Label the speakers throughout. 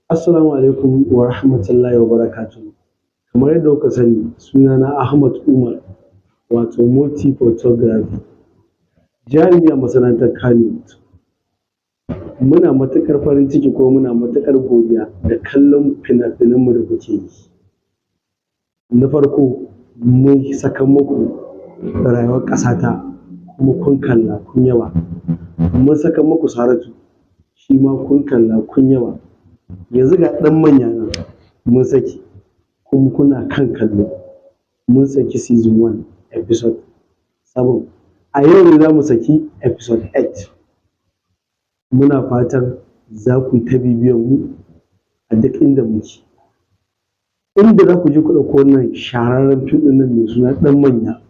Speaker 1: Assalamu alaikum wa rahmatullahi wa barakatuhu. Kamar yadda kuka sani, sunana Ahmad Umar, wato multi photography, jarumi a masana'antar Kannywood. Muna matuƙar farin ciki kuma muna matuƙar godiya da kallon fina-finanmu da kuke yi. Na farko, mun saka muku rayuwar ƙasata kuma kun kalla kun yaba. Mun saka muku Saratu, shi ma kun kalla kun yaba. Yanzu ga ɗan manya nan mun saki kuma kuna kan kallo. Mun saki season 1 episode 7. A yau ne za mu saki episode 8. Muna fatan za ku yi ta bibiyan mu a duk inda muke. Inda za ku je ku ɗauko wannan shahararren fim ɗin nan mai suna ɗan manya,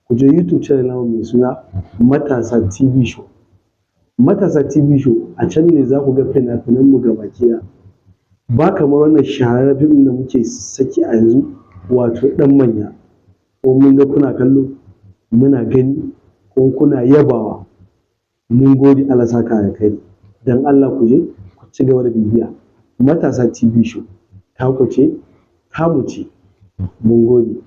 Speaker 1: ku je YouTube channel namu mai suna Matasa TV Show. Matasa TV Show, a can ne za ku ga fina-finanmu gabaki ɗaya. Ba kamar wannan shahararren fim ɗin da muke saki a yanzu, wato ɗan manya. Kuma mun ga kuna kallo, muna gani kuma kuna yabawa. Mun gode, Allah saka alkhairi. Dan Allah ku je ku ci gaba da bibiya. Matasa TV Show, taku ce, tamu ce. Mun gode.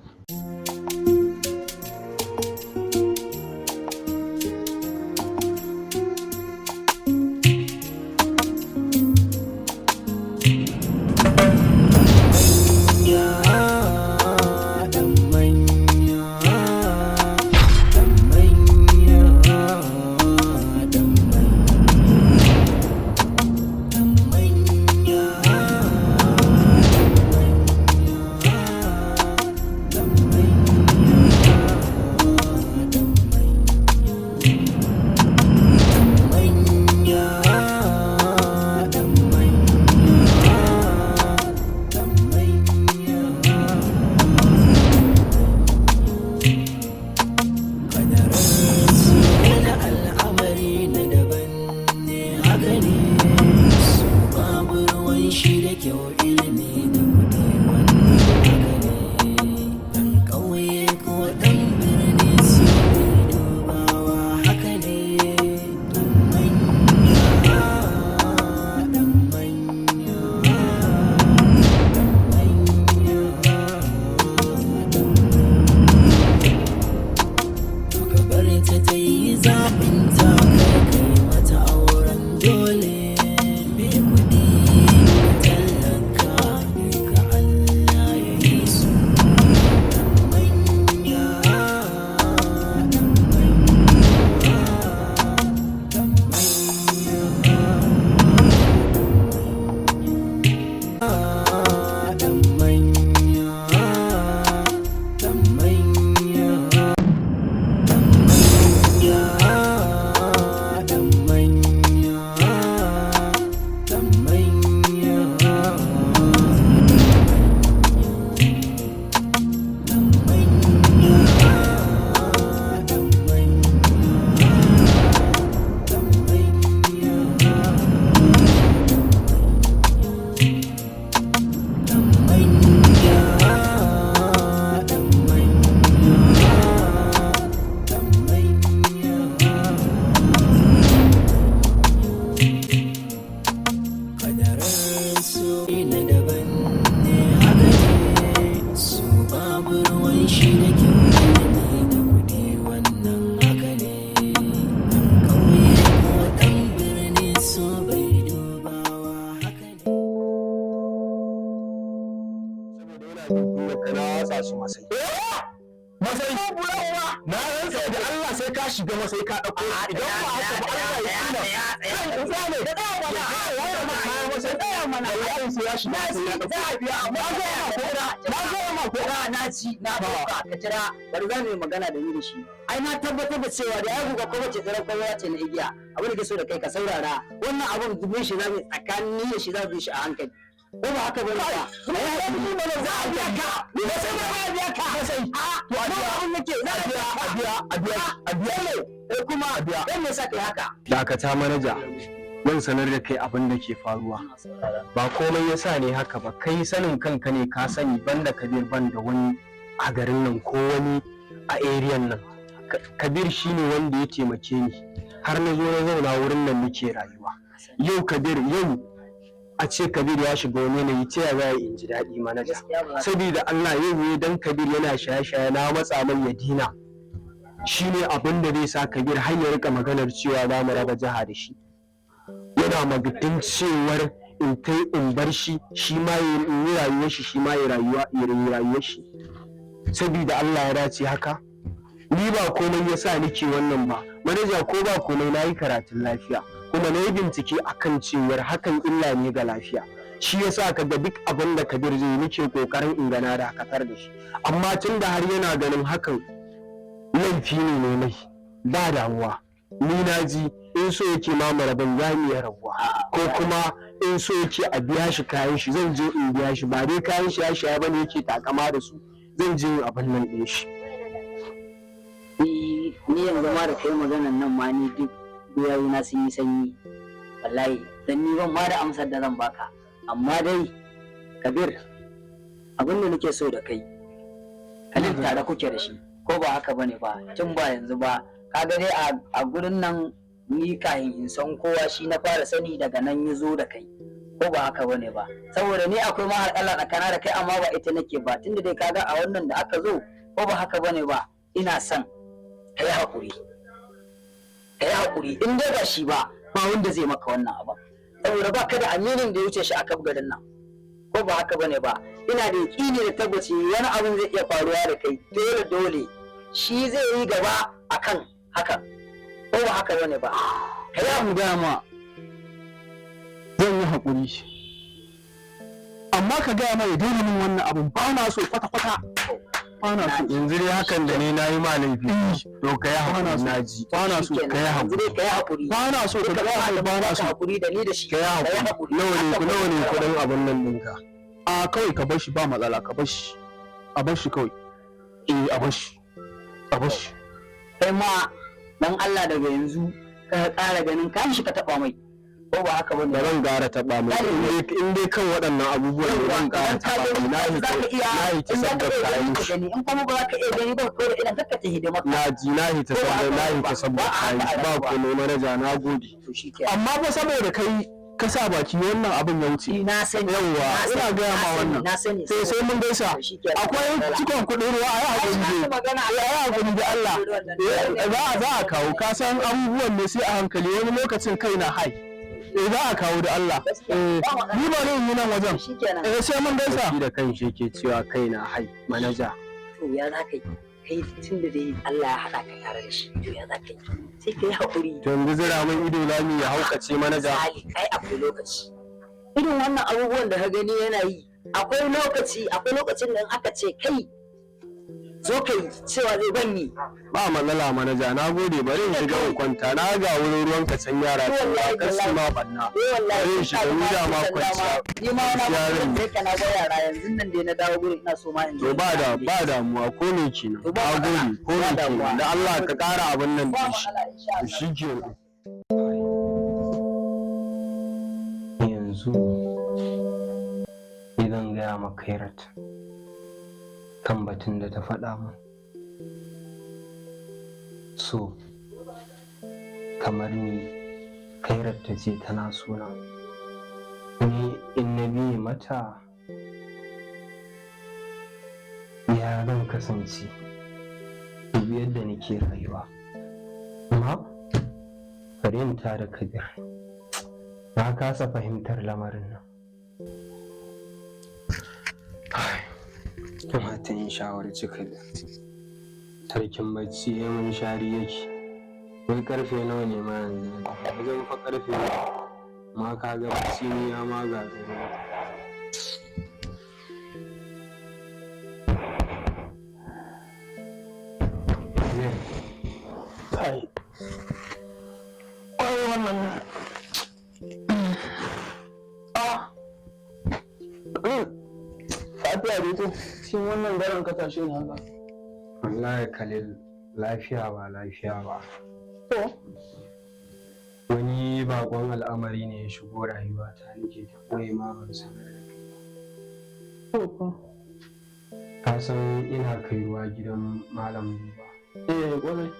Speaker 2: Bari za mu yi magana da ni da shi. Ai na tabbatar da cewa da ya buga ko wace tsaron kowa ce na igiya. Abin da ke so da kai ka saurara. Wannan abin dubin shi za mu tsakanin ni da shi za mu yi shi a hankali. Ko ba haka bane ba? Ni ba za a biya ka. Ni ba sai ba biya ka. Sai to a biya abin nake za a biya ne. Kuma a biya. Dan me yasa kai haka?
Speaker 3: Dakata manaja. Zan sanar da kai abin da ke faruwa. Ba komai yasa ne haka ba. Kai sanin kanka ne ka sani banda Kabir banda wani a garin nan ko wani a eriyan nan. Kabir shine wanda ya taimake ni har na zo na zauna wurin nan muke rayuwa. Yau Kabir, yau a ce Kabir ya shiga wani yanayi ta ya za in ji daɗi manaja. Saboda Allah yau ne dan Kabir yana shaye-shaye na matsa mai ya dina. Shi ne abin da zai sa Kabir har ya rika maganar cewa za mu raba jiha da shi. Yana magatin cewar in kai in bar shi ma ya yi rayuwar shi ma ya rayuwar shi. Saboda Allah ya dace haka. Ni ba komai ya sa nake wannan ba. Manaja ko ba komai na yi karatun lafiya. Kuma na yi bincike akan cewar hakan illa ne ga lafiya. Shi yasa kaga duk abin da Kabir zai nake kokarin in gana da dakatar da shi. Amma tun da har yana ganin hakan laifi ne mai ba damuwa. Ni na ji in so yake ma marabin ya iya rabuwa ko kuma in so yake a biya shi kayan shi zan je in biya shi ba dai kayan shi ya shaya bane yake takama da su zan je abin nan ɗin shi.
Speaker 2: Ni yanzu ma da kai maganan nan ma ni duk duwayi na sun yi sanyi wallahi dan ni ban ma da amsar da zan baka amma dai Kabir abin da nake so da kai kalin tare kuke da shi ko ba haka bane ba tun ba yanzu ba kaga dai a gurin nan ni kahin in san kowa shi na fara sani daga nan ya zo da kai ko ba haka bane ba saboda ni akwai ma harƙalla tsakana da kai amma ba ita nake ba tunda dai kaga a wannan da aka zo ko ba haka bane ba ina son kai haƙuri in dai ba shi ba wanda zai maka wannan abin saboda ba ka da aminin da ya wuce shi a kaf garin nan ko ba haka bane ba ina da yaƙini da tabbaci wani abin zai iya faruwa da kai dole shi zai yi gaba akan hakan ko ba haka bane ba
Speaker 3: Kai mu gaya ma zan yi haƙuri amma ka gaya ma ya daina min wannan abin ba na so kwata-kwata ba na so yanzu dai hakan da ne na yi ma laifi to ka yi haƙuri na ji ba na so ka yi haƙuri ba na so ka ga ba na so
Speaker 2: haƙuri da ni da shi
Speaker 3: ka yi haƙuri nawa ne kuɗin abin nan ɗinka a kawai ka bar shi ba matsala ka bar shi a bar shi kawai a bar shi
Speaker 2: kai ma dan Allah daga yanzu ka ƙara ganin kan shi ka taɓa mai ko ba haka bane
Speaker 3: ba zan gara taɓa mai in dai kan waɗannan abubuwan ne zan gara taɓa mai na yi ta sabbar kayan shi
Speaker 2: in kuma ba za ka iya gani ba ko da idan kakka ta hidima
Speaker 3: na yi ta sabbar kayan shi ba ko ne manaja na gode amma ba saboda kai ka sa baki wannan abin ya wuce
Speaker 2: na sani
Speaker 3: yawa ina gaya ma wannan sai mun gaisa akwai cikon kuɗin ruwa a yi hakuri da Allah za a kawo ka san abubuwan ne sai a hankali wani lokacin kai na hai za a kawo da Allah ni ba ne yi nan wajen sai mun gaisa shi da kan shi ke cewa kai na hai manaja
Speaker 2: to ya za ka yi kai tun da dai Allah ya haɗa ka tare da shi to ya za ka yi sai ka yi haƙuri
Speaker 3: to yanzu zira min ido lami ya haukace manaja
Speaker 2: kai akwai lokaci irin wannan abubuwan da ka gani yana yi akwai lokacin da aka ce kai zo kai cewa zai banyi
Speaker 3: ba matsala manaja na gode bari in shiga in kwanta na ga wurin ruwan ka can yara ta ka su ma banna bari in shiga ni da ma kwanciya
Speaker 2: ni ma wani abu da kana ga yara yanzu nan dai na dawo gurin ina so ma in
Speaker 3: to ba damuwa ko ne kenan na gode ko ne kenan da Allah ka ƙara abin nan da shi kenan yanzu idan gaya maka Khairat kan batun da ta faɗa min so kamar ni Khairat ta ce tana suna ni in na biye mata ya zan kasance dubi yadda nake rayuwa amma bari in da Kabir na kasa fahimtar lamarin nan kamata in shawarci Kabir tarkin bacci ya mun shari yake wai karfe nawa ne ma yanzu wajen fa karfe ma ka ga bacci ni ya ma gagare ai wannan lafiya dai to cikin wannan garin ka tashe ni haka wallahi Khalil lafiya ba to wani bakon al'amari ne ya shigo rayuwa ta nake ta koyi ma ban sanar da kai ka san ina kai ruwa gidan malam Buba kwarai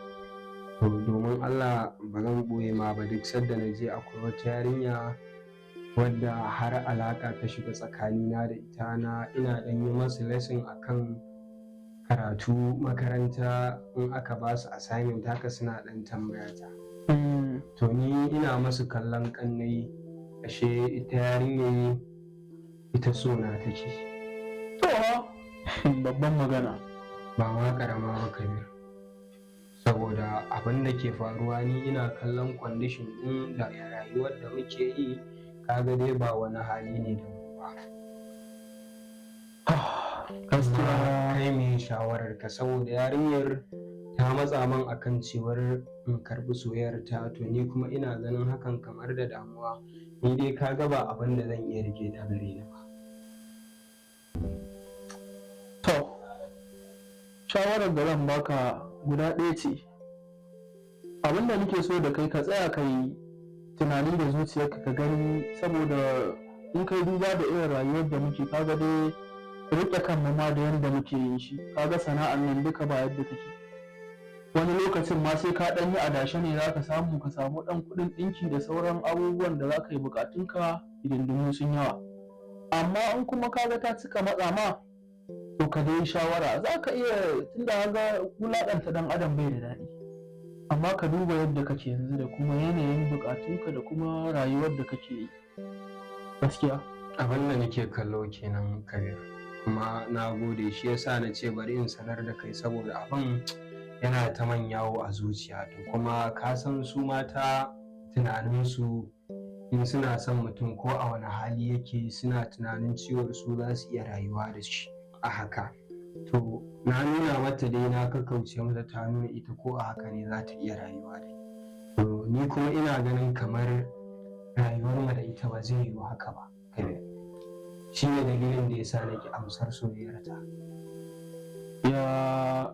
Speaker 3: to domin Allah ba zan boye ma ba duk sadda na je akwai wata yarinya wadda har alaƙa ta shiga tsakanina da ita ina ɗan yi masu lesson akan karatu makaranta, in aka ba su assignment haka suna ɗan tambaya ta. To ni ina masu kallon ƙannai, ashe ita yarinyar ita so na take.
Speaker 4: To babban magana.
Speaker 3: Ba ma ƙarama ba Kabir. Saboda abin da ke faruwa ni ina kallon condition ɗin da rayuwar da muke yi, kaga dai ba wani hali ne da mu ba. Gaskiya kai me shawarar ka, saboda yarinyar ta matsa min akan cewar in karɓi soyayyar ta, to ni kuma ina ganin hakan kamar da damuwa. Ni dai kaga ba abin da zan iya rike ta gare ni ba.
Speaker 4: To shawarar da zan baka guda ɗaya ce. Abin da nake so da kai ka tsaya kai tunani da zuciyarka ka gani, saboda in kai duba da irin rayuwar da muke, kaga dai riƙe kanmu ma da yadda muke yin shi, kaga sana'ar nan duka ba yadda take. Wani lokacin ma sai ka ɗan yi adashe ne za ka samu ɗan kuɗin ɗinki da sauran abubuwan da za ka yi buƙatunka, hidindimu sun yawa. Amma in kuma kaga ta cika matsa ma, to ka dai shawara za ka iya, tunda ga wulaƙanta ɗan adam bai da daɗi, amma ka duba yadda kake yanzu da kuma yanayin buƙatunka da kuma rayuwar da kake yi. Gaskiya
Speaker 3: Abin da nake kallo kenan Kabir, kuma na gode, shi yasa na ce bari in sanar da kai, saboda abin yana ta man yawo a zuciya. To kuma ka san su mata tunaninsu in suna son mutum ko a wani hali yake, suna tunanin ciwon su za su iya rayuwa da shi a haka. To na nuna mata dai, na kakkauce mata, ta nuna ita ko a haka ne za ta iya rayuwa da ni. To ni kuma ina ganin kamar rayuwar mu da ita ba zai yiwu haka ba. Shi ne dalilin da yasa nake amsar soyayyarta.
Speaker 4: ya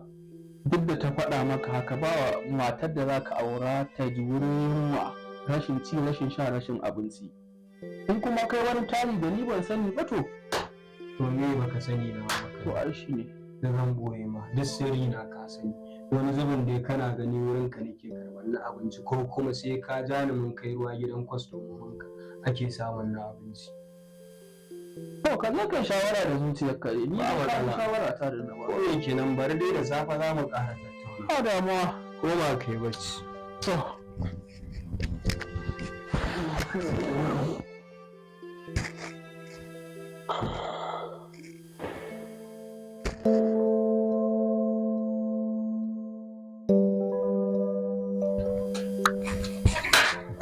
Speaker 4: duk da ta faɗa maka haka, ba matar da za ka aura ta ji wurin yunwa, rashin ci, rashin sha, rashin abinci. In kuma kai wani tari da ni ban sani ba, to
Speaker 3: me baka sani na
Speaker 4: to
Speaker 3: ba,
Speaker 4: ai shi ne.
Speaker 3: da zan boye ma duk sirri na ka sani. Wani zubin dai kana gani wurin ka nake karɓar na abinci, ko kuma sai ka ja ni mun kai ruwa gidan kwastomomin ka ake samun na abinci.
Speaker 4: To ka je kai shawara da zuciyarka ne, ni
Speaker 3: Ba
Speaker 4: ba ka
Speaker 3: matsala.
Speaker 4: shawara ta da na
Speaker 3: Ko
Speaker 4: ba.
Speaker 3: me kenan, bari dai da safe za mu ƙara tattauna.
Speaker 4: Ba damuwa.
Speaker 3: Ko ba kai bacci.
Speaker 4: To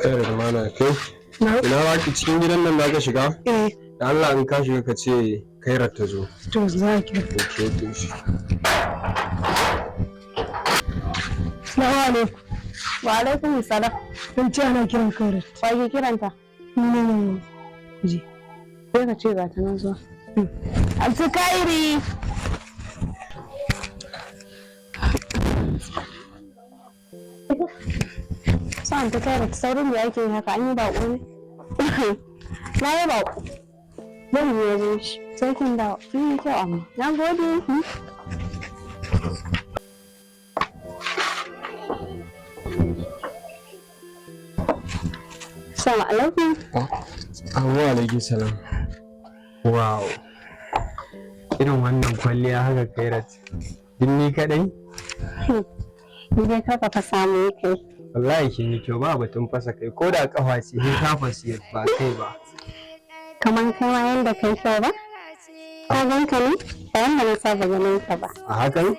Speaker 3: Kai da mana kai. Ina ba ki cikin gidan nan za ka shiga? Da Allah in ka shiga ka ce Kairat ta zo.
Speaker 5: To za ki.
Speaker 3: Ke shi.
Speaker 5: Salamu alaikum.
Speaker 6: Wa alaikum salam.
Speaker 5: Kun ce ana kiran Kairat.
Speaker 6: Wa ke kiranta?
Speaker 5: Ne ji.
Speaker 6: Sai ka ce ga ta nan zuwa. Anti Kairi. Sa Anti Kairat, saurin da yake yin haka, an yi baƙo ne? Na yi baƙo. Zan yi wajen shi. Sai kin dawo. Kin yi kyau amma. Na gode. Assalamu alaikum.
Speaker 3: Abu alaikum salam. Wow. Irin wannan kwalliya haka Kairat. Din ni kadai?
Speaker 6: Ni dai kaka fa samu kai.
Speaker 3: Wallahi kin yi kyau, ba batun fasa kai, ko da kafa ce sai ka fasi ba kai ba.
Speaker 6: Kamar kai ma yanda kai kyau ba? Ka ganka ne? Ba yanda na saba ganin ka ba.
Speaker 3: A hakan?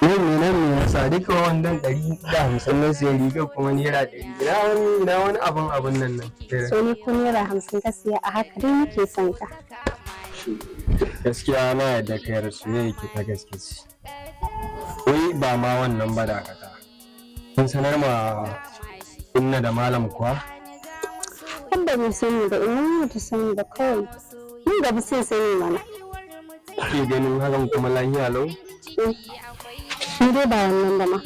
Speaker 3: Nan ne na sa duka wannan 150 na siya rigar kuma naira 100. Ina wani abun nan nan.
Speaker 6: So ni ko naira 50 ka siya, a haka dai nake son ka.
Speaker 3: Gaskiya na yadda kai rasu ne yake ta gaske ce. Wai ba ma wannan ba dakata. Kun sanar ma inna da malam kuwa?
Speaker 6: Wanda bai sani da ina ta sani da kawai. Ni gaba sai sani mana.
Speaker 3: Ke ganin hakan kuma lahiya lau?
Speaker 6: Ni dai ba wannan da ma.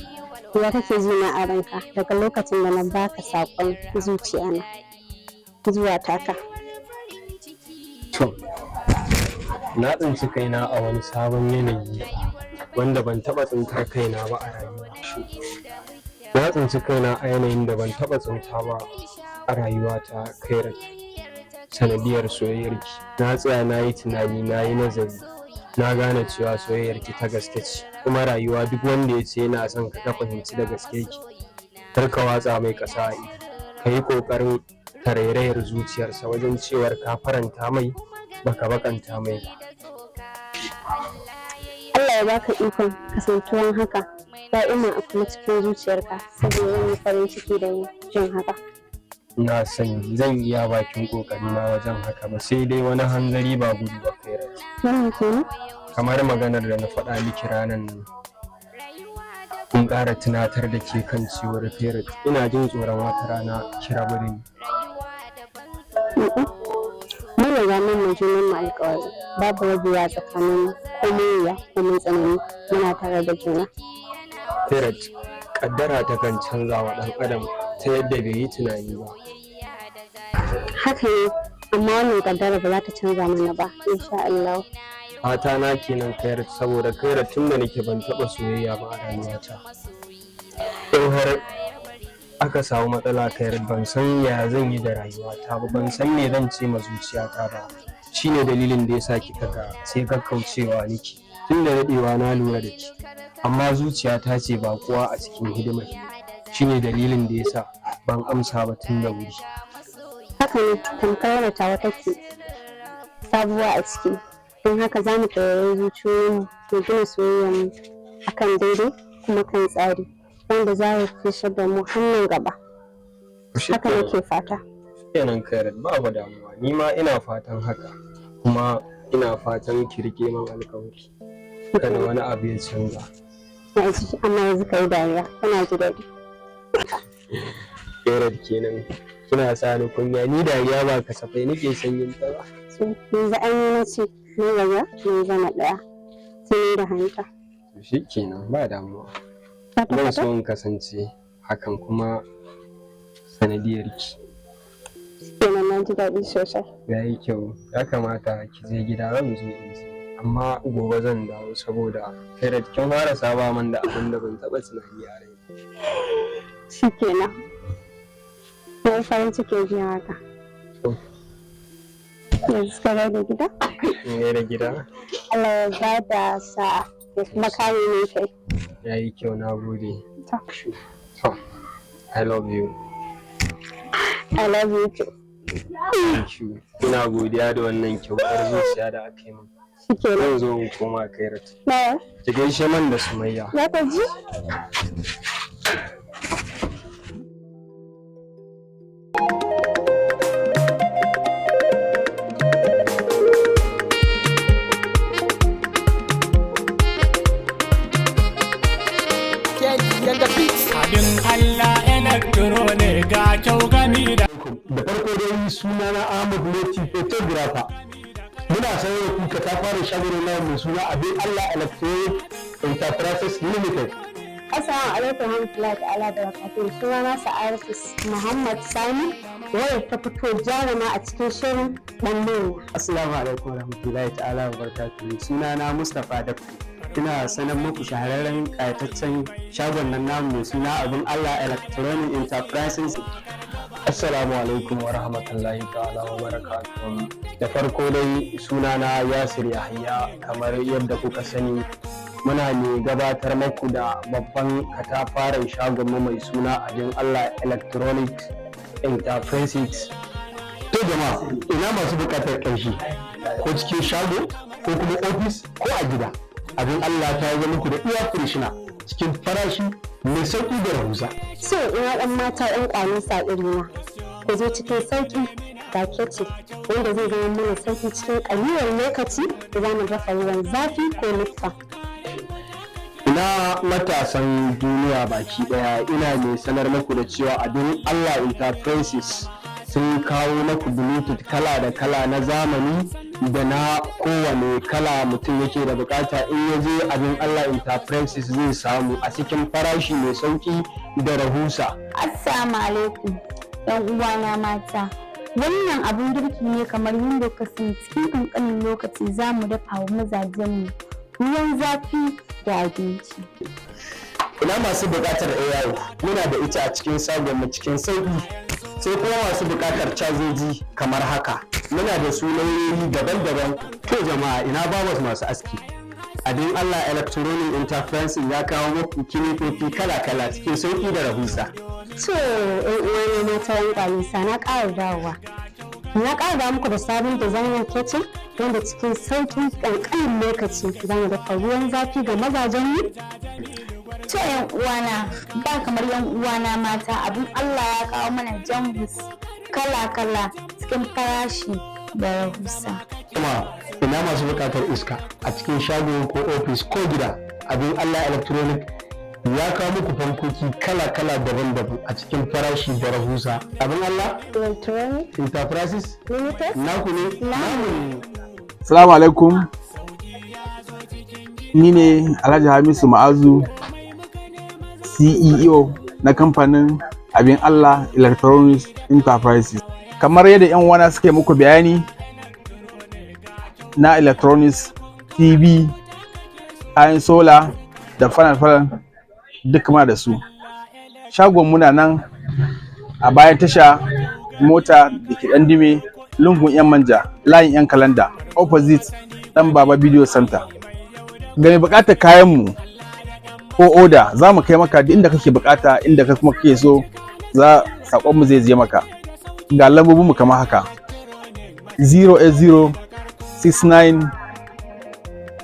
Speaker 6: Ya kake ji na a ranka daga lokacin da na baka saƙon zuciya na zuwa taka.
Speaker 3: To, na tsinci kaina a wani sabon yanayi wanda ban taɓa tsintar kaina ba a rayuwa. Na tsinci kaina a yanayin da ban taɓa tsinta ba a rayuwata Khairat sanadiyar soyayyarki. Na tsaya na yi tunani, na yi nazari, na gane cewa soyayyarki ta gaske ce, kuma rayuwa duk wanda ya ce yana son ka fahimci da gaske ki, kar ka watsa mai ƙasa a ido, ka yi ƙoƙarin tarairayar zuciyarsa wajen cewar ka faranta mai baka bakanta mai ba.
Speaker 6: Allah ya baka ikon kasantuwan haka da'ima a kuma cikin zuciyarka saboda yin farin ciki da jin haka.
Speaker 3: Na sani zan iya bakin ƙoƙarina wajen haka, ba sai dai wani hanzari ba gudu ba Khairat.
Speaker 6: Wannan kenan?
Speaker 3: Kamar maganar da na faɗa miki ranar nan, kun ƙara tunatar da ke kan cewar Khairat ina jin tsoron wata rana ki rabu da ni.
Speaker 6: Mun riga mun mai junan mu alƙawari babu rabuwa tsakanin mu, komai wuya komai tsanani muna tare da juna.
Speaker 3: Khairat, kaddara ta kan canza wa ɗan adam ta yadda bai yi tunani ba.
Speaker 6: Haka ne, amma wannan kaddara ba za ta canza mana ba insha Allah.
Speaker 3: Fata na kenan Khairat, saboda Khairat tun da nake ban taɓa soyayya ba a rayuwata. In har aka samu matsala Khairat, ban san ya zan yi da rayuwata ba, ban san me zan ce ma zuciyata ba. Shine dalilin da yasa kika ga sai kakkaucewa niki. Tun da daɗewa na lura da ki, amma zuciyata ce ba kowa a cikin hidimar. Shine dalilin da yasa ban amsa ba tun da wuri.
Speaker 6: Haka ne, tamkar da tawa take sabuwa a ciki. Don haka za mu tarayi zuciyoyinmu mu gina soyayyarmu akan daidai kuma kan tsari wanda za ya fishe da mu hannun gaba. Haka nake fata.
Speaker 3: Kenan Khairat, babu damuwa, ni ma ina fatan haka, kuma ina fatan ki rike min alƙawari kada wani abu ya canza.
Speaker 6: Amma yanzu ka yi dariya, kana ji daɗi.
Speaker 3: Khairat kenan, kina sa ni kunya, ni dariya ba kasafai nake son yin ta ba.
Speaker 6: Yanzu an yi na ce ne gaba ne zama ɗaya sai da hanta.
Speaker 3: Shi kenan, ba damuwa. Zan so in kasance hakan kuma sanadiyar ki.
Speaker 6: Kenan na ji daɗi sosai.
Speaker 3: Ya yi kyau, ya kamata ki je gida, zan zo in ji. Amma gobe zan dawo saboda Khairat kin fara saba man da abin da ban taɓa tunani a rai.
Speaker 6: Shi kenan. Na yi farin cikin jin haka. Yanzu ka da gida?
Speaker 3: Ne da gida?
Speaker 6: Allah ya ba da sa'a ya kuma kare ni kai.
Speaker 3: Ya yi kyau, na gode. To, I love you.
Speaker 6: I love you too.
Speaker 3: Thank you. Ina godiya da wannan kyautar zuciya da aka yi min.
Speaker 6: Shi kenan.
Speaker 3: Zan zo in koma Khairat.
Speaker 6: Na
Speaker 3: Ki gaishe man da Sumayya.
Speaker 6: ya ka ji?
Speaker 7: Abin Allah elektro ne ga kyau gani da.
Speaker 1: Da farko dai sunana Ahmad Moti photographer. Muna sanar da kuka ta fara shagon nawa mai suna Abin Allah Electronic Enterprises Limited.
Speaker 6: Assalamu alaikum warahmatullahi ta'ala da barakatuhu. Sunana Sa'adatu Muhammad Sani wadda ta fito jaruma a cikin shirin ɗan murna.
Speaker 8: Assalamu alaikum warahmatullahi ta'ala wa barakatuhu. Sunana Mustapha Dabku. Ina sanar muku shahararren ƙayataccen shagon nan namu mai suna Abin Allah Electronic Enterprises.
Speaker 3: Assalamu alaikum wa rahmatullahi ta'ala wa barakatuhu. Da farko dai sunana Yasir Yahaya, kamar yadda kuka sani muna ne gabatar maku da babban katafaren shagon mu mai suna Abin Allah Electronic Enterprises.
Speaker 1: To jama'a, ina masu buƙatar ƙanshi ko cikin shago ko kuma ofis ko a gida. Abin Allah ta yi muku da iya firishina cikin farashi mai sauƙi da rahusa.
Speaker 6: So ina ɗan mata ɗan ƙwanin sa irina ku zo cikin sauƙi ga kece wanda zai zama mana sauƙi cikin ƙalilan lokaci da za mu dafa ruwan zafi ko nuffa.
Speaker 3: Ina matasan duniya baki daya, ina mai sanar muku da cewa Abin Allah Enterprises sun kawo maku bluetooth kala da kala na zamani da na kowane kala mutum yake da bukata. In ya je Abin Allah Enterprises zai samu a cikin farashi mai sauki da rahusa.
Speaker 9: Assalamu alaikum yan uwana mata. Wannan abun girki ne kamar yadda ka san cikin kankanin lokaci za mu dafa wa mazajenmu ruwan zafi da abinci.
Speaker 3: Ina masu bukatar AI, muna da ita a cikin shagon mu cikin sauki.
Speaker 8: sai kuma masu buƙatar cajoji kamar haka. Muna da su lauyoyi daban-daban. To jama'a ina babas masu aski. Abin Allah Electronic Enterprise ya kawo muku kilifofi kala-kala cikin sauƙi da rahusa.
Speaker 6: To, ‘yan uwana mata yan kwalisa na ƙara dawowa. Na ƙara da muku da sabon designer kitchen wanda cikin sauƙin ƙanƙanin lokaci za mu dafa ruwan zafi ga mazajen mu.
Speaker 9: To yan uwana ba kamar yan uwana mata abin Allah ya kawo mana jambus kala-kala cikin farashi da rahusa.
Speaker 8: Kuma ina masu buƙatar iska a cikin shago ko ofis ko gida, abin Allah Electronic ya kawo muku fankoki kala-kala daban-daban a cikin farashi da rahusa. Abin Allah
Speaker 6: Electronic
Speaker 8: Enterprises
Speaker 6: Limited.
Speaker 8: naku ne.
Speaker 10: Assalamu alaikum. Ni ne Alhaji Hamisu Ma'azu, CEO na kamfanin Abin Allah Electronics Enterprises. Kamar yadda 'yan uwana suke muku bayani na electronics, TV, kayan sola da fanal duk ma da su. Shagon muna nan a bayan tasha mota da ke ɗan dime lungun 'yan manja layin 'yan kalanda opposite ɗan baba video center. Ga mai buƙatar kayan mu ko oda za mu kai maka duk inda kake buƙata, inda ka kuma kake so sakon mu zai je maka. Ga lambobin mu kamar haka 080 69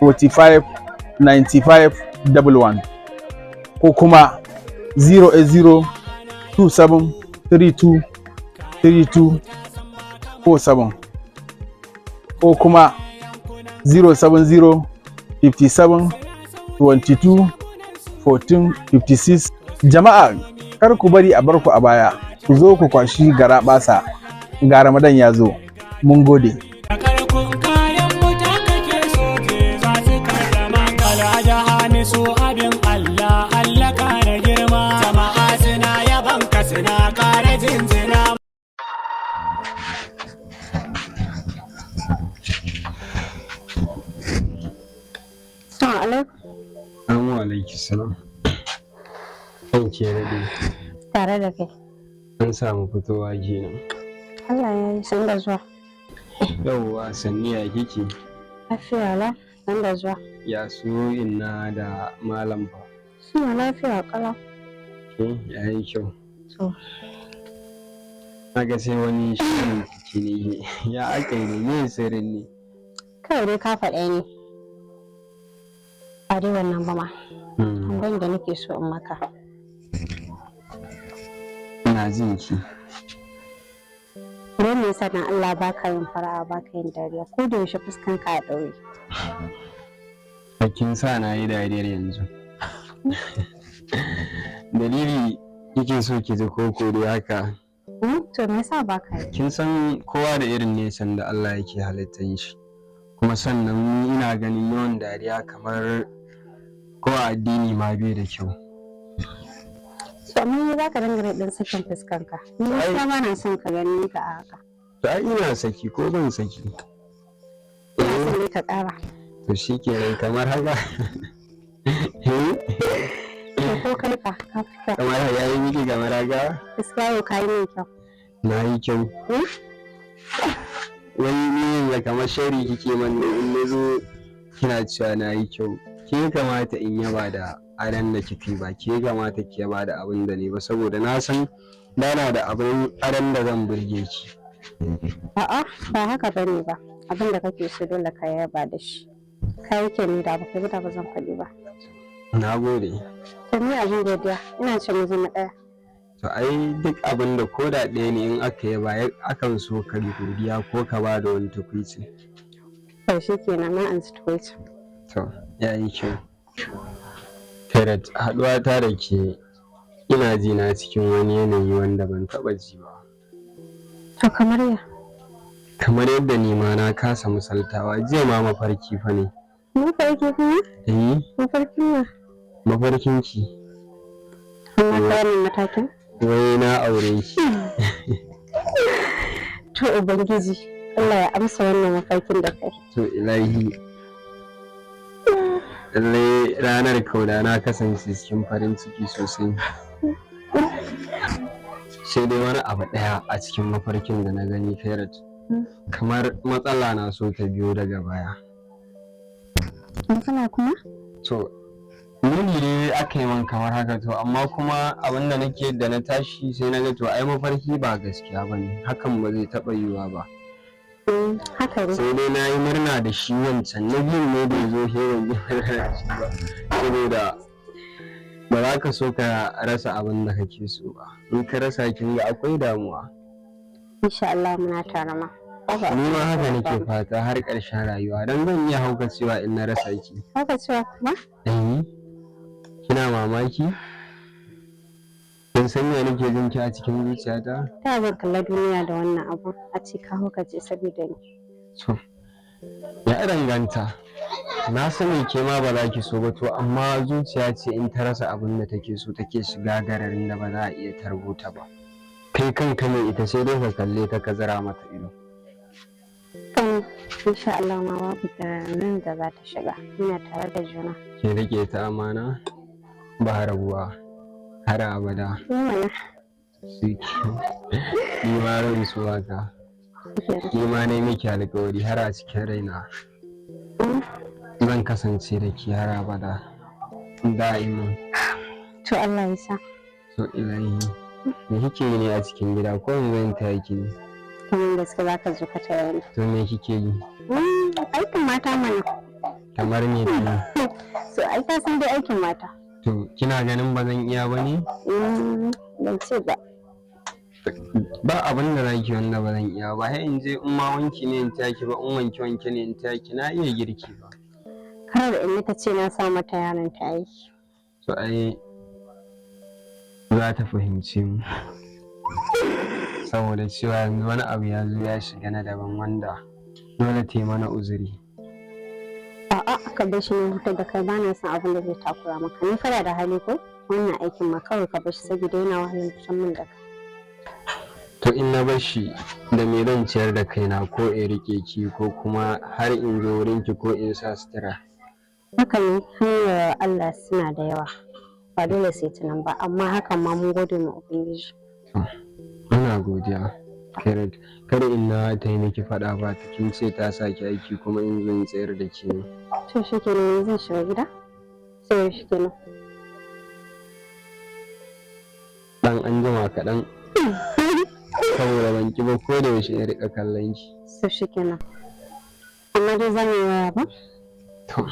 Speaker 10: 45 95 11 ko kuma 080 27 32 32 47 ko kuma 070 57 22 14 56. Jama'a kar ku bari a barku a baya, ku zo ku kwashi garaɓasa ga Ramadan ya zo. Mun gode.
Speaker 7: Su abin Allah, Allah kare girma, jama'a suna yaban ka suna kare jinjina.
Speaker 8: Assalamu alaikum salam. Kan ke daɗe.
Speaker 6: Tare da kai.
Speaker 8: An samu fitowa kenan.
Speaker 6: Allah ya yi san da zuwa.
Speaker 8: Yauwa sanni ya kike?
Speaker 6: Lafiya la san da zuwa.
Speaker 8: Ya su inna da malam ba.
Speaker 6: Suna lafiya kala.
Speaker 8: Ya yi kyau.
Speaker 6: To.
Speaker 8: Naga sai wani shirin kike ne. Ya aka yi ne sirrin ne.
Speaker 6: Kawai dai ka faɗa ne. Ba dai wannan ba ma. Abin da nake so in maka.
Speaker 8: Ina jin ki.
Speaker 6: Don me yasa dan Allah baka yin fara'a baka yin dariya ko da yaushe fuskan ka a ɗaure.
Speaker 8: Kin sa na yi dariyar yanzu. Dalili kike so ki ji koko da haka.
Speaker 6: To me yasa baka yi?
Speaker 8: Kin san kowa da irin nesan da Allah yake halittar shi. Kuma sannan ina ganin yawan dariya kamar ko addini ma bai da kyau.
Speaker 6: Amma za ka dinga ɗan sakin fuskanka. Ni gaskiya ba na son ka gani ka a haka.
Speaker 8: Ta ina saki ko ban saki?
Speaker 6: Ina son ka ƙara.
Speaker 8: To shi kenan kamar haka.
Speaker 6: Ko kai ka fita.
Speaker 8: Kamar haka ya yi miki kamar haka?
Speaker 6: Gaskiya yau ka yi min kyau.
Speaker 8: Na yi kyau. Wani ne da kamar shari kike man in na zo kina cewa na yi kyau. Ke kamata in yaba da adon da kike ba, ke kamata ki yaba da abin da ne ba, saboda na san bana da abin adon da zan burge ki.
Speaker 6: A'a ba haka bane ba, abin da kake so dole ka yaba da shi. Ka yake ni da baka gida ba zan faɗi ba.
Speaker 8: Na gode.
Speaker 6: To ni abin godiya ina ce mu zama ɗaya.
Speaker 8: To ai duk abin da ko da ɗaya ne in aka yaba akan so ka godiya ko ka ba da wani tukwici.
Speaker 6: To shi kenan na an tukwici.
Speaker 8: To ya yi kyau. Kairat, haɗuwa ta da ke ina ji na cikin wani yanayi wanda ban taɓa ji ba.
Speaker 6: To kamar ya?
Speaker 8: Kamar yadda ni ma na kasa misaltawa, jiya ma mafarki fa ne.
Speaker 6: Mafarki kuma? Mafarkin ya?
Speaker 8: Mafarkin ki.
Speaker 6: Amma ta wannan matakin?
Speaker 8: Wai na aure ki.
Speaker 6: To Ubangiji, Allah ya amsa wannan mafarkin da kai.
Speaker 8: To ilahi. Lallai ranar kauda na kasance cikin farin ciki sosai. sai dai wani abu ɗaya a cikin mafarkin da na gani Khairat, kamar matsala na so ta biyo daga baya.
Speaker 6: Matsala kuma?
Speaker 8: To nuni ne aka yi man kamar haka, to amma kuma abin da nake da na tashi sai na ga to ai mafarki ba gaskiya ba ne, hakan ba zai taɓa yiwuwa ba.
Speaker 6: Haka ne.
Speaker 8: Sai dai na yi murna da shi wancan na biyun ne da ya zo hewan yi murna da shi ba, saboda ba za ka so ka rasa abin da kake so ba, in ka rasa kin ga akwai damuwa.
Speaker 6: Insha Allah muna tare ma.
Speaker 8: Ni ma haka nake fata har ƙarshen rayuwa, don zan iya haukacewa in na rasa ki.
Speaker 6: Haukacewa kuma?
Speaker 8: Kina mamaki? Kin san me nake jin ki a cikin zuciyata?
Speaker 6: Ta zan kalla duniya da wannan abu a ce ka haukace saboda ni.
Speaker 8: To, ya danganta. Na sani ke ma ba za ki so ba, to amma zuciya ce in ta rasa abin da take so take shiga gararin da ba za a iya tarbuta ba. Kai kanka ne ita sai dai ka kalle ta ka zira mata ido.
Speaker 6: Kan insha Allah ma babu nan da za ta shiga, ina tare da juna.
Speaker 8: Ke rike ta amana ba rabuwa har abada. Ni ma ran su haka. Ni ma ne miki alƙawari har a cikin raina. Zan kasance da ki har abada. Da'iman.
Speaker 6: To Allah ya sa.
Speaker 8: So ilahi. Me kike yi ne a cikin gida ko in zan taya ki ne?
Speaker 6: Kamar gaske za ka zo ka taya ni.
Speaker 8: To me kike yi?
Speaker 6: Aikin mata mana.
Speaker 8: Kamar me ne?
Speaker 6: So ai ka san dai aikin mata.
Speaker 8: To kina ganin ba zan iya ba ne?
Speaker 6: Ban ce ba.
Speaker 8: Ba abin da zaki wanda ba zan iya ba, sai in je in ma wanki ne in taya ki ba, in wanke wanke ne in taya ki, na iya girki ba.
Speaker 6: Kar da in ta ce na sa mata yaron ta aiki.
Speaker 8: To ai za ta fahimce mu. Saboda cewa yanzu wani abu ya zo ya shiga na daban wanda dole ta yi mana uzuri.
Speaker 6: A'a ka bar shi ne hutar da kai, ba na son abin da zai takura maka. Ni fara da hali ko wannan aikin ma kawai ka bar shi saboda yana wahalar fitan min da kai.
Speaker 8: To in na bar shi da me zan ciyar da kaina ko in rike ki ko kuma har in zo wurin ki ko in sa sutura.
Speaker 6: Haka ne, hanyar Allah suna da yawa. Ba dole sai tunan ba, amma hakan ma mun gode ma Ubangiji.
Speaker 8: Ina godiya. Kada in na ta yi miki faɗa ba ta kin ce ta saki aiki kuma in zan tsayar da ki ne.
Speaker 6: To shi kenan zan shiga gida? Sai shi kenan.
Speaker 8: Dan an jima kaɗan. Saboda ban ki ba ko da yaushe ya riƙa kallon ki.
Speaker 6: So shi kenan. Amma dai zan yi waya ba?
Speaker 8: To,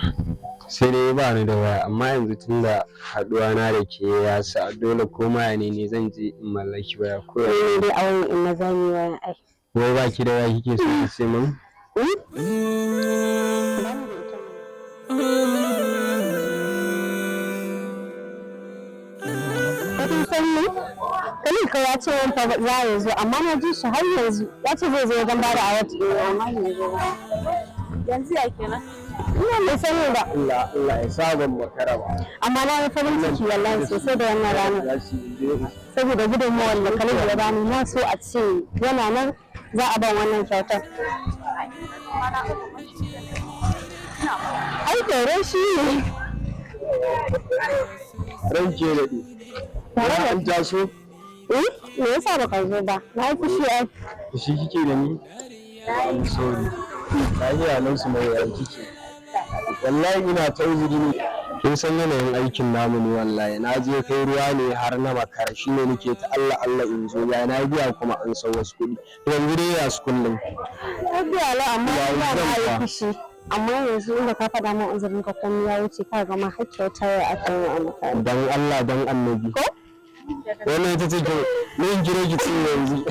Speaker 8: sai dai ba ni da waya, amma yanzu tunda haɗuwa na da ke ya sa dole ko maya ne zan je in mallaki waya ko ya.
Speaker 6: Ni dai a wurin in na zan yi waya ai.
Speaker 8: Wai ba ki da waya kike so ki ce min?
Speaker 6: Kalin ka ya ce wanta za ya zo, amma na ji shi har yanzu ya ce zai zo wajen bada a wata ɗaya, amma bai zo ba. Yanzu ya kenan. Ina mai sani ba.
Speaker 8: Allah ya sa ban makara ba.
Speaker 6: Amma na yi farin ciki wallahi sosai da wannan ranar. Saboda gudunmawar da Kalin ya bani, na so a ce yana nan za a ban wannan kyautar. Ai tsoro shi ne.
Speaker 8: Ranke daɗi.
Speaker 6: Tare da
Speaker 8: an taso?
Speaker 6: Me yasa ba ka zo ba? Na yi fushi ai.
Speaker 8: Fushi kike da ni? I'm sorry. Na yi yalan su mai yaran kike. Wallahi ina ta uzuri ne. Kin san yanayin aikin namu ne wallahi. Na je kai ruwa ne har na makara, shi ne nake ta Allah in zo ya na biya kuma an san wasu kuɗi. Yanzu dai ya su kullum.
Speaker 6: Na biya la amma ya na yi fushi. Amma yanzu inda ka faɗa min uzurin ka komai ya wuce ka ga ma har kyautar a kan a makaranta.
Speaker 8: Dan Allah dan Annabi.
Speaker 6: Ko?
Speaker 8: Wannan ita ce min kire ki ce yanzu.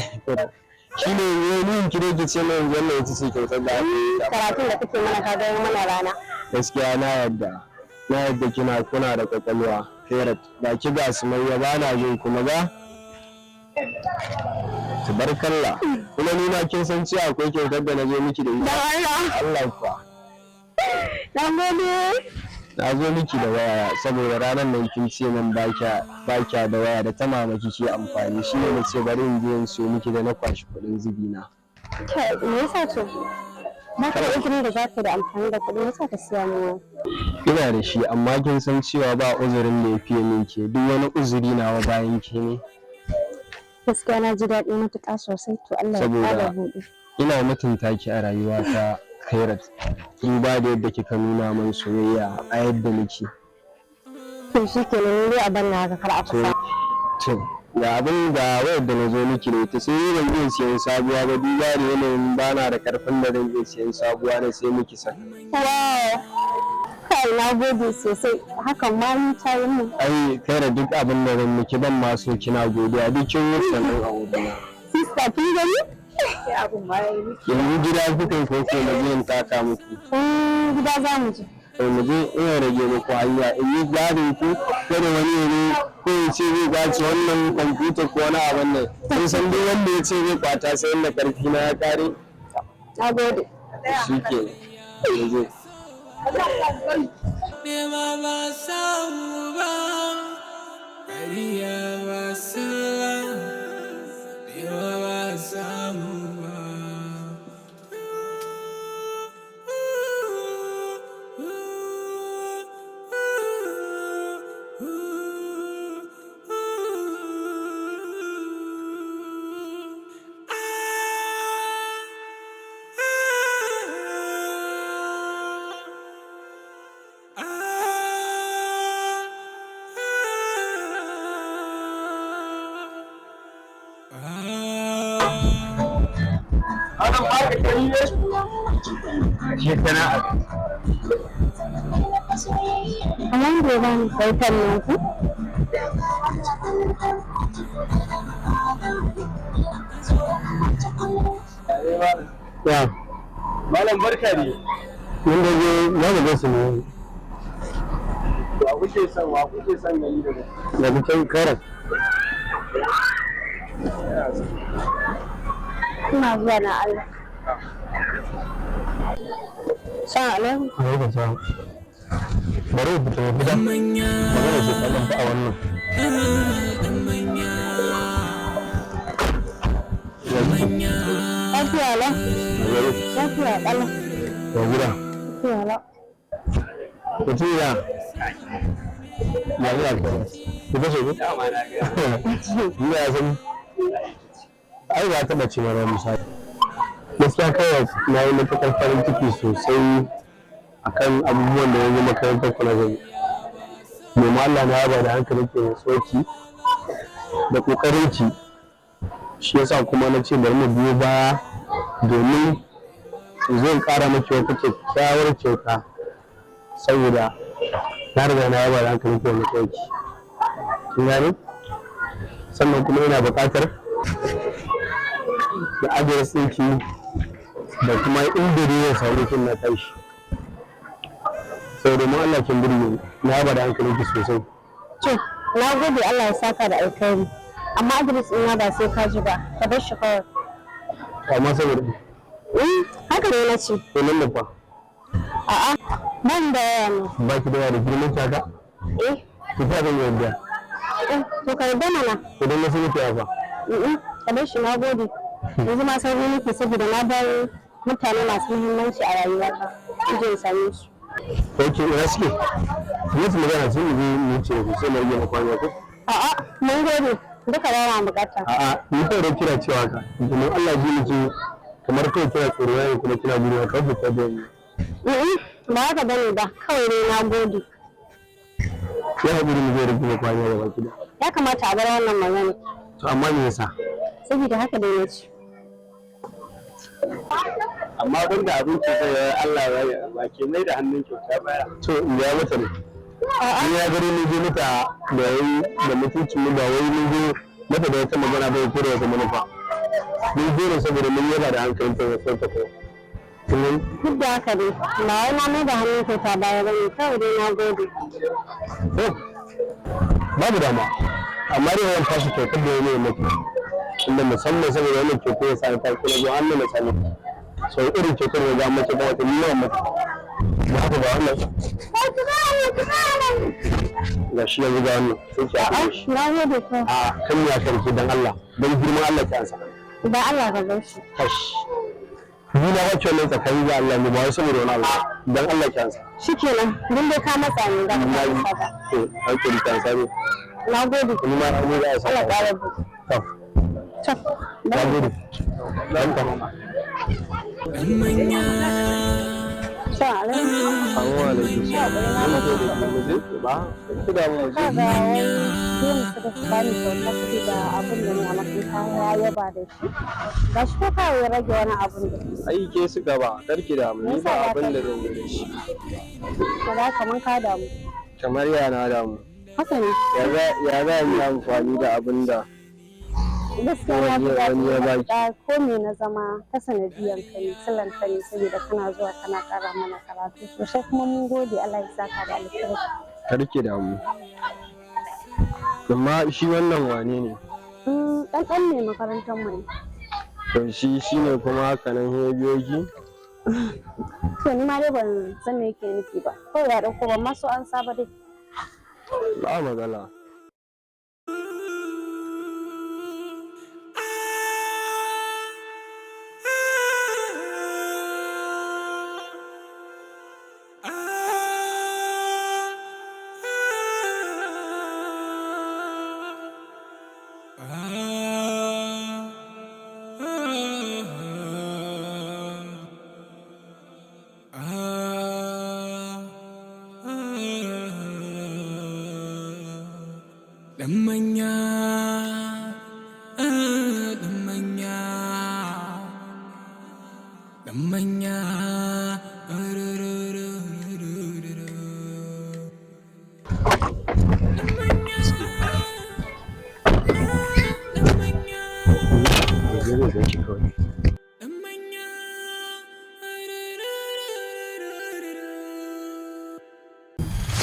Speaker 8: Shi ne min kire ki ce yanzu wannan ita ce kyautar da
Speaker 6: karatun da kake mana ka ga mana rana.
Speaker 8: Gaskiya na yadda kina kuna da kwakwalwa. Khairat ba ki ga su mai ba na jin kuma ga. Tabarkalla. Kuma ni ma kin san cewa akwai kyautar da na je miki da ita. Allah fa. Na zo miki da waya saboda ranar nan kin ce min ba kya da waya da ta mamaki ke amfani, shi ne nace bari in je in siyo miki da na kwashi kuɗin zubi na.
Speaker 6: Me yasa to? Ba ka izinin da za ka da amfani da kuɗi, yasa ka siya mu?
Speaker 8: Ina da shi amma kin san cewa ba uzurin da ya fiye min ke, duk wani uzuri nawa bayan ke ne.
Speaker 6: Gaskiya na ji daɗi matuƙa sosai, to Allah ya ƙara buɗe.
Speaker 8: Ina mutunta ki a rayuwata Khairat, duba da yadda kika nuna min soyayya a yadda nake.
Speaker 6: To shi kenan dai a bar na haka kar a kusa.
Speaker 8: To ga abin da wayar da na zo miki da ita sai ban iya siyan sabuwa ba, duba da yanayin bana da karfin da zan iya siyan sabuwa na sai miki saka.
Speaker 6: Wow, kai na gode sosai, hakan ma ni ta yi min.
Speaker 8: Ai Khairat, duk abin da zan miki ban ma so kina godiya, duk kin yi sanin a wurina.
Speaker 6: Sista kin gani? Abun ma ya yi miki.
Speaker 8: Yanzu gida kuka yi ko na je in taka miki?
Speaker 6: Gida za mu je.
Speaker 8: Mu je ina rage muku hanya in yi gadin ku kada wani ne ko ya ce zai kwace wannan kwamfuta ko wani abin nan. Sun san duk wanda ya ce zai kwata sai inda karfi na ya kare.
Speaker 6: Na gode.
Speaker 8: Shi ke yanzu.
Speaker 6: Alan da ba ni kyautar nan ku?
Speaker 8: Ya, Malam barka ne. Mun da je na da gasu ne. Wa kuke son yayi da bikin Khairat.
Speaker 6: Ina zuwa na Allah. Salamu alaikum.
Speaker 8: Salam. Bari ku fita gida. Magana ce ta a wannan.
Speaker 6: Lafiya lau. Lafiya ƙalau.
Speaker 8: Ya gida.
Speaker 6: Lafiya lau.
Speaker 8: Mutum ya. Ya yi alkawari. Ku kashe ku? Ina ya sani. Ai ba taɓa ce mara misali. Gaskiya kawai na yi matuƙar farin ciki sosai akan abubuwan da yanzu makarantar kula zai. Domin Allah na yaba da hankali ke soki da ƙoƙarinki. Shi yasa kuma na ce bari mu biyo baya domin zan ƙara maki wata kyakkyawar kyauta saboda na riga na yaba da hankali ke soki. Kin gane? Sannan kuma ina buƙatar da adres ɗinki da kuma inda ne ya samu kin na tashi. Sau domin Allah kin burge na yaba da hankali ki sosai.
Speaker 6: To, na gode Allah ya saka da alkhairi. Amma adres ɗina ba sai ka ji ba, ka bar shi kawai.
Speaker 8: Amma saboda
Speaker 6: haka ne na ce.
Speaker 8: to nan fa.
Speaker 6: A'a, ban da waya ne.
Speaker 8: Ba ki da waya da girman ki haka? Ki ta ban yadda.
Speaker 6: To ka yarda mana.
Speaker 8: Idan na sani ta fa.
Speaker 6: Ka bar shi, na gode. Yanzu ma sauri nake saboda na bar mutane masu muhimmanci a rayuwata. Ije in same su.
Speaker 8: Ok, ina suke? Yanzu magana sun yi mu ce ku sai na rage maka kwanya ko?
Speaker 6: A'a, mun gode. Duka ba ma bukata.
Speaker 8: A'a, ni kawai da kira cewa ka. Domin Allah ji miki kamar kai kira tsoro ne kuma kina gudu ka fita da ni.
Speaker 6: Ba haka bane ba, kawai ne na gode.
Speaker 8: Ya haƙuri mu zai rage maka kwanya da baki da.
Speaker 6: Ya kamata a bar wannan magana.
Speaker 8: To amma me yasa?
Speaker 6: Saboda haka dai nace.
Speaker 8: Amma ban da abin ki sai Allah ya ba ke mai da hannun kyauta baya. To ya mata ne. Ni ya gari ni je mata da yayi da mutuncin mu ba wai ni je mata da wata magana bai kore wata manufa. Ni je saboda mun yaba da hankalin ta sai ta ko.
Speaker 6: Duk da haka dai, ba wai na mai da hannun kyauta baya bane, kawai dai na gode.
Speaker 8: Babu dama. Amma dai wannan tashi kyautar da yayi mata. Inda musamman saboda wannan kyautar ya sa ta kula da Allah na sani. So irin kyautar da za mu ta wata miliyan mata. Ba haka ba wannan. Ga shi yanzu ga wannan sai ki haɗu shi.
Speaker 6: Na gode ko.
Speaker 8: A kan ya karki dan Allah, dan girman Allah ki ansa.
Speaker 6: Da Allah ka bar shi.
Speaker 8: Kash. Ni na wacce ne tsakani da Allah ne ba wai saboda wani Allah. Dan Allah ki ansa.
Speaker 6: Shikenan, din dai ka matsa ne da ka saka.
Speaker 8: To, hakuri ki ansa ne.
Speaker 6: Na gode.
Speaker 8: Ni ma na gode a sa.
Speaker 6: Allah ƙara buɗe.
Speaker 8: Na gode. Dan ka mama. Ai ke su gaba, karki damu, ni ba abin da zan yi da shi.
Speaker 6: Kamar ka damu.
Speaker 8: Kamar ya na damu.
Speaker 6: Haka ne.
Speaker 8: Ya za yi amfani da abin da
Speaker 6: gaskiya na ji daɗi ko me na zama ta sanadiyan ka ne silan ka ne saboda kana zuwa kana ƙara mana karatu sosai kuma mun gode Allah ya saka da alkhairi.
Speaker 8: Karki damu. Amma shi wannan wane ne?
Speaker 6: Ɗan ne makarantar mu ne.
Speaker 8: To shi ne kuma haka nan ya biyo ki?
Speaker 6: To ni ma dai ban san me yake nufi ba. Kawai ya ɗauko ban ma so an saba dai.
Speaker 8: Ba magana.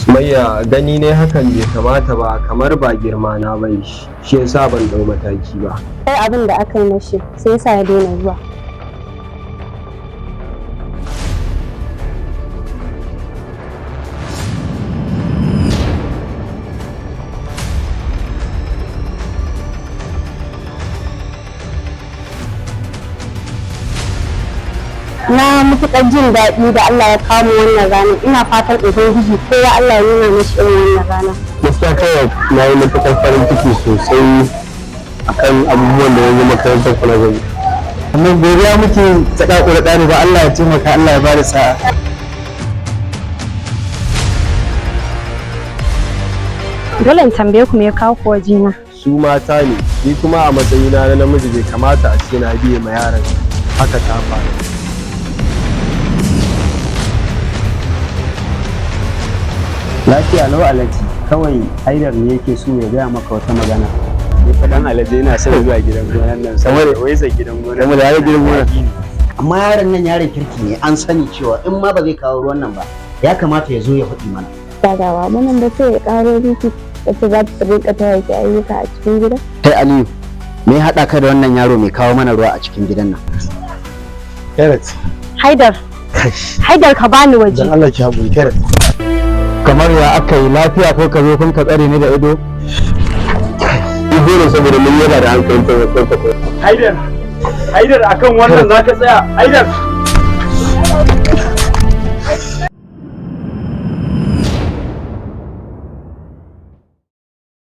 Speaker 8: Sumayya gani ne hakan bai kamata ba, kamar ba girma na bai shi yasa ban dau mataki ba.
Speaker 6: Sai abin da aka yi mashi sai yasa ya daina zuwa. Na matuƙar jin daɗi da Allah ya kawo wannan rana, ina fatan ubangiji kowa Allah ya nuna mashi irin wannan rana.
Speaker 8: Gaskiya kawai na yi matuƙar farin ciki sosai akan abubuwan da yanzu makarantar kula zai.
Speaker 11: Amma godiya muke ta ƙaƙura ɗani ba, Allah ya taimaka, Allah ya bada sa'a.
Speaker 6: Dole in tambaye ku me ya kawo ku wajena.
Speaker 8: Su mata ne, ni kuma a matsayina na namiji bai kamata a ce na biye ma yaran haka ta faru.
Speaker 11: Lafiya lau Alhaji, kawai Haidar ne yake so ya gaya maka wata magana.
Speaker 8: Ni fa dan Alhaji yana son zuwa gidan gonan nan saboda wai sa gidan gonan. Saboda ya gidan gonan.
Speaker 12: Amma yaron nan yaron kirki ne, an sani cewa in ma ba zai kawo ruwan nan ba ya kamata ya zo ya faɗi mana.
Speaker 6: Dagawa mun da sai ya karo miki wacce za ta rinka taya ki ayyuka a cikin gida.
Speaker 12: Kai Aliyu, me ya haɗa ka da wannan yaro mai kawo mana ruwa a cikin gidan nan?
Speaker 11: Kairat.
Speaker 6: Haidar. Haidar ka bani waje.
Speaker 11: Dan Allah ki haƙuri Kairat.
Speaker 8: Kamar ya aka yi lafiya ko ka zo kun ka tsare ni da ido? Ido ne saboda mun yaba da hankalin ta wasan ka.
Speaker 11: Haidar akan wannan zaka tsaya. Haidar